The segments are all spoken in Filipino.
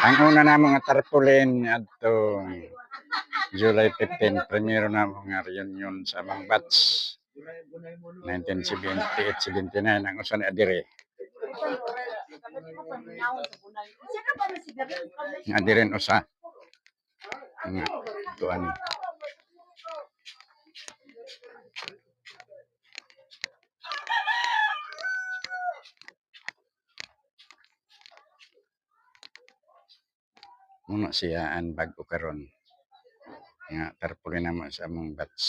Ang una na mga tarpaulin adto July 15, primero na mga reunion sa among batch 1978-79 ang usa ni adire. Adiren usa. Tuan. Muna siya ang bago karon. Nga tarpaulin namo sa among batch.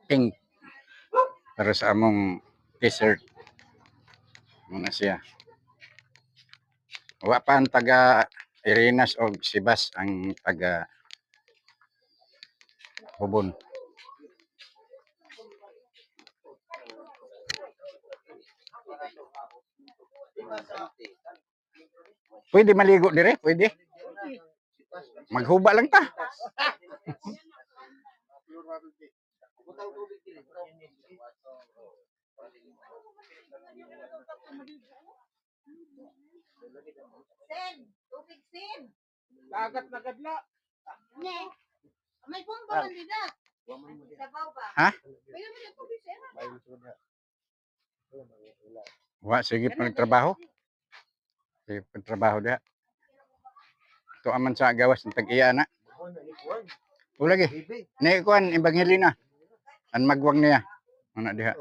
Pink. Pero sa among t-shirt muna siya. Wa pa ang taga Irinas o Sibas ang taga Hubon. Pwede maligo dire, pwede. Maghuba lang ta. Sen, tubig sen. Dagat na gadla. Ne. May bomba man dida. Sabaw ba? Ha? Pwede mo yung tubig sen. Wa sige pagtrabaho. Sige pagtrabaho dia. To aman sa gawas ng tag-iya na. O lagi. Ni kuan Evangelina. An magwang niya. Ana diha.